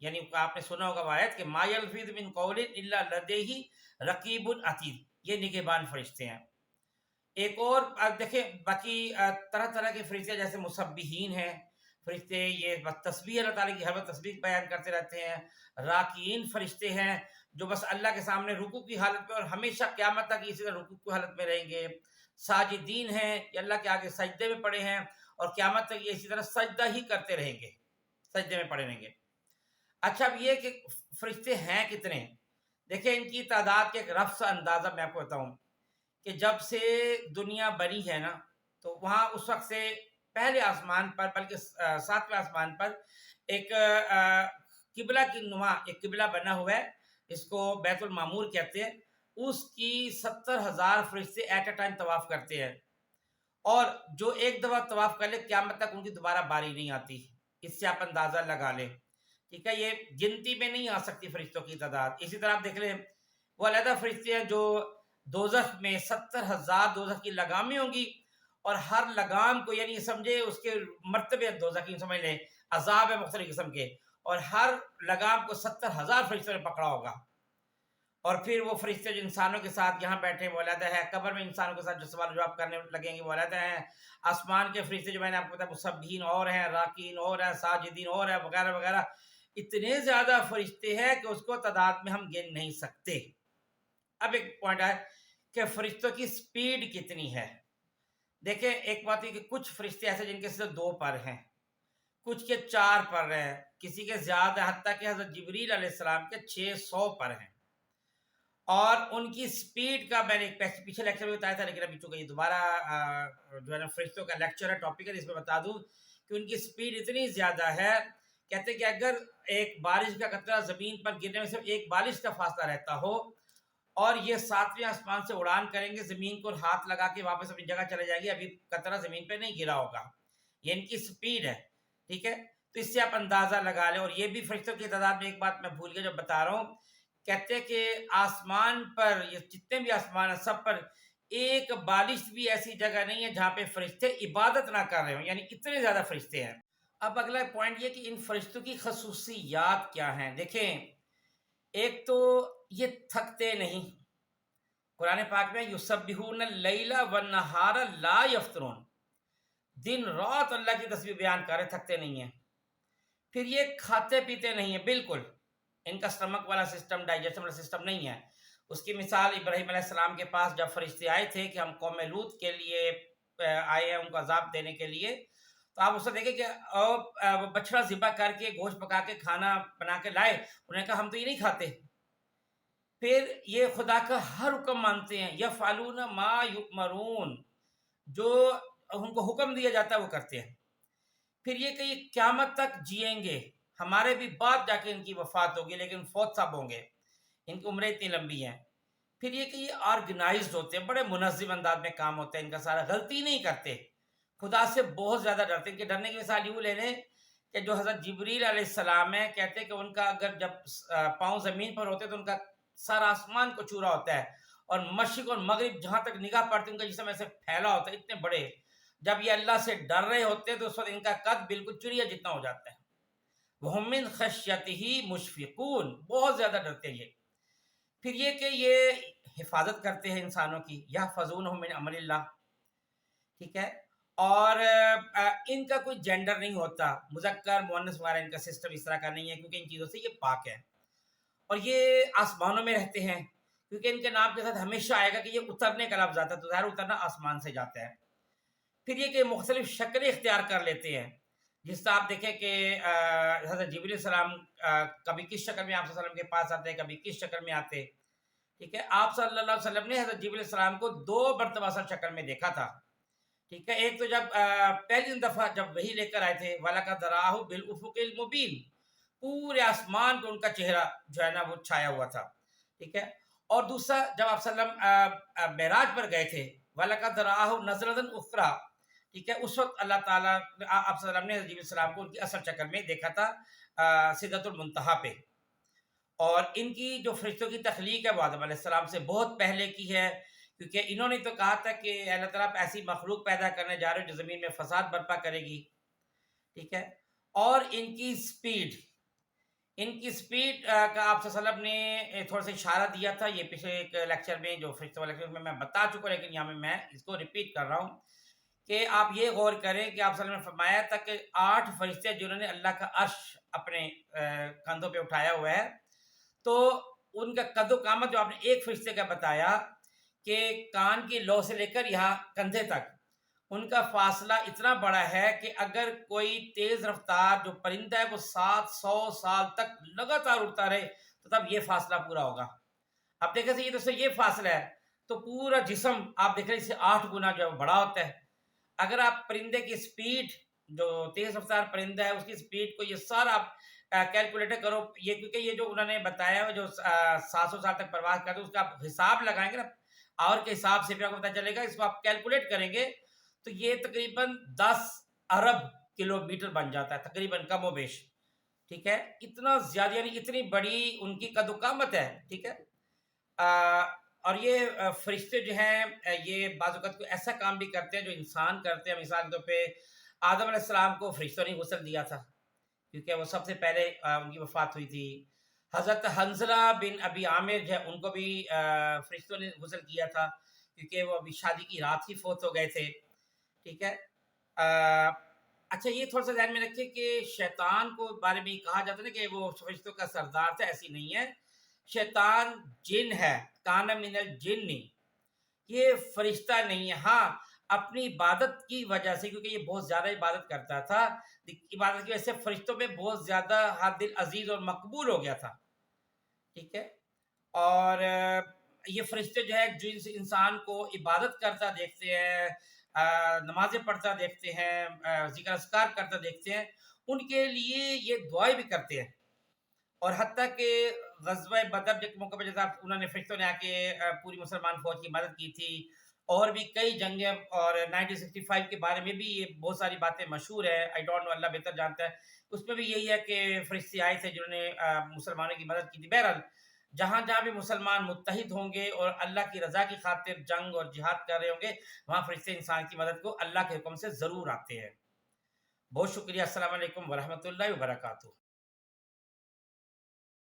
یعنی آپ نے سنا ہوگا وہ آیت کہ ما یلفظ من قول الا لدیہ رقیب عتید، یہ نگہبان فرشتے ہیں۔ ایک اور دیکھیں باقی طرح طرح کے فرشتے جیسے مسبحین ہیں فرشتے، یہ بس تسبیح اللہ تعالیٰ کی ہر وقت تسبیح بیان کرتے رہتے ہیں۔ راکعین فرشتے ہیں جو بس اللہ کے سامنے رکوع کی حالت میں اور ہمیشہ قیامت تک اسی طرح رکوع کی حالت میں رہیں گے۔ ساجدین ہیں، یہ اللہ کے آگے سجدے میں پڑے ہیں اور قیامت تک یہ اسی طرح سجدہ ہی کرتے رہیں گے، سجدے میں پڑے رہیں گے۔ اچھا اب یہ کہ فرشتے ہیں کتنے، دیکھیں ان کی تعداد کے ایک رف سا اندازہ میں آپ کو بتاؤں کہ جب سے دنیا بنی ہے نا تو وہاں اس وقت سے پہلے آسمان پر بلکہ ساتویں آسمان پر ایک قبلہ کی نما ایک قبلہ بنا ہوا ہے، اس کو بیت المعمور کہتے ہیں، اس کی 70,000 فرشتے ایٹ اے ٹائم طواف کرتے ہیں، اور جو ایک دفعہ طواف کر لے قیامت تک ان کی دوبارہ باری نہیں آتی۔ اس سے آپ اندازہ لگا لیں، ٹھیک ہے، یہ گنتی میں نہیں آ سکتی فرشتوں کی تعداد۔ اسی طرح آپ دیکھ لیں وہ علیحدہ فرشتے ہیں جو دوزخ میں 70,000 دوزخ کی لگامیں ہوں گی، اور ہر لگام کو یعنی سمجھے اس کے مرتبے دوزخ کی سمجھ لیں، عذاب ہے مختلف قسم کے، اور ہر لگام کو 70,000 فرشتوں نے پکڑا ہوگا۔ اور پھر وہ فرشتے جو انسانوں کے ساتھ یہاں بیٹھے وہ علیحدہ ہے، قبر میں انسانوں کے ساتھ جو سوال جواب کرنے لگیں گے وہ علیحدہ ہیں، آسمان کے فرشتے جو میں نے آپ کو بتایا مسبحین اور ہیں، راکعین اور ہیں، ساجدین اور ہیں، وغیرہ وغیرہ، اتنے زیادہ فرشتے ہیں کہ اس کو تعداد میں ہم گن نہیں سکتے۔ اب ایک پوائنٹ ہے کہ فرشتوں کی سپیڈ کتنی ہے۔ دیکھیں ایک بات ہے کہ کچھ فرشتے ایسے جن کے صرف 2 پر ہیں، کچھ کے 4 پر ہیں، کسی کے زیادہ، حتیٰ کہ حضرت جبریل علیہ السلام کے 600 پر ہیں، اور ان کی سپیڈ کا میں نے پیچھے لیکچر میں بتایا تھا، لیکن ابھی چونکہ یہ دوبارہ جو ہے نا فرشتوں کا لیکچر ہے، ٹاپک ہے، اس میں بتا دوں کہ ان کی سپیڈ اتنی زیادہ ہے، کہتے ہیں کہ اگر ایک بارش کا قطرہ زمین پر گرنے میں صرف ایک بارش کا فاصلہ رہتا ہو اور یہ 7ویں آسمان سے اڑان کریں گے، زمین کو ہاتھ لگا کے واپس اپنی جگہ چلے جائیں گے، ابھی قطرہ زمین پہ نہیں گرا ہوگا، یہ ان کی سپیڈ ہے، ٹھیک ہے۔ تو اس سے آپ اندازہ لگا لیں۔ اور یہ بھی فرشتوں کی تعداد میں ایک بات میں بھول گیا جو بتا رہا ہوں، کہتے ہیں کہ آسمان پر یہ جتنے بھی آسمان ہیں سب پر ایک بالش بھی ایسی جگہ نہیں ہے جہاں پہ فرشتے عبادت نہ کر رہے ہوں، یعنی اتنے زیادہ فرشتے ہیں۔ اب اگلا پوائنٹ یہ کہ ان فرشتوں کی خصوصیات کیا ہیں۔ دیکھیں ایک تو یہ تھکتے نہیں، قرآن پاک میں یسبحون اللیل والنہار لا یفترون، دن رات اللہ کی تسبیح بیان کر رہے، تھکتے نہیں ہیں۔ پھر یہ کھاتے پیتے نہیں ہیں، بالکل ان کا سٹمک والا سسٹم، ڈائجسٹم والا سسٹم نہیں ہے۔ اس کی مثال ابراہیم علیہ السلام کے پاس جب فرشتے آئے تھے کہ ہم قوم لوط کے لیے آئے ہیں ان کو عذاب دینے کے لیے، تو آپ اس سے دیکھیں کہ وہ بچڑا ذبح کر کے گوشت پکا کے کھانا بنا کے لائے، انہوں نے کہا ہم تو یہ نہیں کھاتے۔ پھر یہ خدا کا ہر حکم مانتے ہیں، یفعلون ما یؤمرون، جو ان کو حکم دیا جاتا ہے وہ کرتے ہیں۔ پھر یہ کہ یہ قیامت تک جئیں گے، ہمارے بھی بعد جا کے ان کی وفات ہوگی لیکن فوت سب ہوں گے، ان کی عمریں اتنی لمبی ہیں۔ پھر یہ کہ یہ آرگنائزڈ ہوتے ہیں، بڑے منظم انداز میں کام ہوتا ہے ان کا سارا، غلطی نہیں کرتے، خدا سے بہت زیادہ ڈرتے ہیں۔ کہ ڈرنے کی مثال یوں لے لیں کہ جو حضرت جبریل علیہ السلام ہے، کہتے ہیں کہ ان کا اگر جب پاؤں زمین پر ہوتے تو ان کا سارا آسمان کو چورا ہوتا ہے، اور مشرق اور مغرب جہاں تک نگاہ پڑتی ان کا جسم ایسے پھیلا ہوتا ہے، اتنے بڑے۔ جب یہ اللہ سے ڈر رہے ہوتے ہیں تو اس وقت ان کا قد بالکل چڑیا جتنا ہو جاتا ہے۔ وَهُم مِّن خَشْيَتِهِ مُشْفِقُونَ، بہت زیادہ ڈرتے ہیں یہ۔ پھر یہ کہ یہ حفاظت کرتے ہیں انسانوں کی، یحفظونہم من امر اللہ، ٹھیک ہے۔ اور ان کا کوئی جینڈر نہیں ہوتا، مذکر مؤنث وغیرہ ان کا سسٹم اس طرح کا نہیں ہے، کیونکہ ان چیزوں سے یہ پاک ہے۔ اور یہ آسمانوں میں رہتے ہیں، کیونکہ ان کے نام کے ساتھ ہمیشہ آئے گا کہ یہ اترنے کا لفظ آتا ہے، تو ظاہر اترنا آسمان سے جاتا ہے۔ پھر یہ کہ مختلف شکلیں اختیار کر لیتے ہیں، جس طرح آپ دیکھیں کہ حضرت جبریل علیہ السلام کبھی کس شکل میں آپ صلی اللہ علیہ وسلم کے پاس آتے، کبھی کس شکل میں آتے، ٹھیک ہے۔ آپ صلی اللہ علیہ وسلم نے حضرت جبریل علیہ السلام کو 2 مرتبہ اصل شکل میں دیکھا تھا، ٹھیک ہے۔ ایک تو جب پہلی دفعہ جب وحی لے کر آئے تھے، وَلَقَدْ رَآهُ بِالْأُفُقِ الْمُبِينِ، پورے آسمان پہ ان کا چہرہ جو ہے نا وہ چھایا ہوا تھا، ٹھیک ہے۔ اور دوسرا جب آپ صلی اللہ علیہ وسلم معراج پر گئے تھے، وَلَقَدْ رَآهُ نَزْلَةً أُخْرَىٰ، ٹھیک ہے، اس وقت اللہ تعالیٰ آپ صلی اللہ علیہ وسلم نے حضرت جبریل السلام کو ان کی اصل شکل میں دیکھا تھا سدرۃ المنتہا پہ۔ اور ان کی جو فرشتوں کی تخلیق ہے وہ آدم علیہ السلام سے بہت پہلے کی ہے، کیونکہ انہوں نے تو کہا تھا کہ اللہ تعالیٰ آپ ایسی مخلوق پیدا کرنے جا رہے ہو جو زمین میں فساد برپا کرے گی، ٹھیک ہے۔ اور ان کی سپیڈ، ان کی سپیڈ کا آپ صلی اللہ علیہ وسلم نے تھوڑا سا اشارہ دیا تھا، یہ پچھلے ایک لیکچر میں جو فرشتوں والے لیکچر میں بتا چکا ہوں، لیکن یہاں میں اس کو ریپیٹ کر رہا ہوں کہ آپ یہ غور کریں کہ آپ صلی اللہ علیہ وسلم نے فرمایا تھا کہ 8 فرشتے جنہوں نے اللہ کا عرش اپنے کندھوں پہ اٹھایا ہوا ہے، تو ان کا قد و قامت جو آپ نے ایک فرشتے کا بتایا کہ کان کی لو سے لے کر یہاں کندھے تک ان کا فاصلہ اتنا بڑا ہے کہ اگر کوئی تیز رفتار جو پرندہ ہے وہ 700 سال تک لگاتار اڑتا رہے تو تب یہ فاصلہ پورا ہوگا. اب دیکھیں یہ تو یہ فاصلہ ہے، تو پورا جسم آپ دیکھ رہے ہیں اس سے 8 گنا جو ہے بڑا ہوتا ہے. اگر آپ پرندے کی سپیڈ جو تیز رفتار پرندہ ہے اس کی سپیڈ کو یہ سارا آپ کیلکولیٹر کرو، یہ کیونکہ یہ جو انہوں نے بتایا ہے جو 700 سال تک پرواز کرتے اس کا آپ حساب لگائیں گے نا، اور کے حساب سے بھی آپ کو پتہ چلے گا، اس کو آپ کیلکولیٹ کریں گے تو یہ تقریباً 10 ارب کلومیٹر بن جاتا ہے تقریباً، کم و بیش. ٹھیک ہے، اتنا زیادہ یعنی اتنی بڑی ان کی قد و قامت ہے. ٹھیک ہے، اور یہ فرشتے جو ہیں یہ بعض اوقات کوئی ایسا کام بھی کرتے ہیں جو انسان کرتے ہیں. مثال کے طور پہ آدم علیہ السلام کو فرشتوں نے غسل دیا تھا کیونکہ وہ سب سے پہلے ان کی وفات ہوئی تھی. حضرت حنظلہ بن ابی عامر جو ہے ان کو بھی فرشتوں نے غسل کیا تھا کیونکہ وہ ابھی شادی کی رات ہی فوت ہو گئے تھے. ٹھیک ہے، اچھا یہ تھوڑا سا ذہن میں رکھیں کہ شیطان کو بارے میں کہا جاتا ہے نا کہ وہ فرشتوں کا سردار تھا، ایسی نہیں ہے. شیطان جن ہے، کان من الجن، یہ فرشتہ نہیں ہے. ہاں اپنی عبادت کی وجہ سے، کیونکہ یہ بہت زیادہ عبادت کرتا تھا، عبادت کی وجہ سے فرشتوں میں بہت زیادہ حد عزیز اور مقبول ہو گیا تھا. ٹھیک ہے، اور یہ فرشتے جو ہے جن سے انسان کو عبادت کرتا دیکھتے ہیں، نمازیں پڑھتا دیکھتے ہیں، ذکر اذکار کرتا دیکھتے ہیں، ان کے لیے یہ دعائیں بھی کرتے ہیں. اور حتیٰ کہ غزوہ بدر کے موقع پہ جیسا انہوں نے فرشتوں نے آ کے پوری مسلمان فوج کی مدد کی تھی، اور بھی کئی جنگیں، اور 1965 کے بارے میں بھی یہ بہت ساری باتیں مشہور ہے. آئی ڈونٹ نو، اللہ بہتر جانتا ہے. اس میں بھی یہی ہے کہ فرشتے آئے تھے جنہوں نے مسلمانوں کی مدد کی تھی. بہرحال جہاں جہاں بھی مسلمان متحد ہوں گے اور اللہ کی رضا کی خاطر جنگ اور جہاد کر رہے ہوں گے، وہاں فرشتے انسان کی مدد کو اللہ کے حکم سے ضرور آتے ہیں. بہت شکریہ. السلام علیکم ورحمۃ اللہ وبرکاتہ.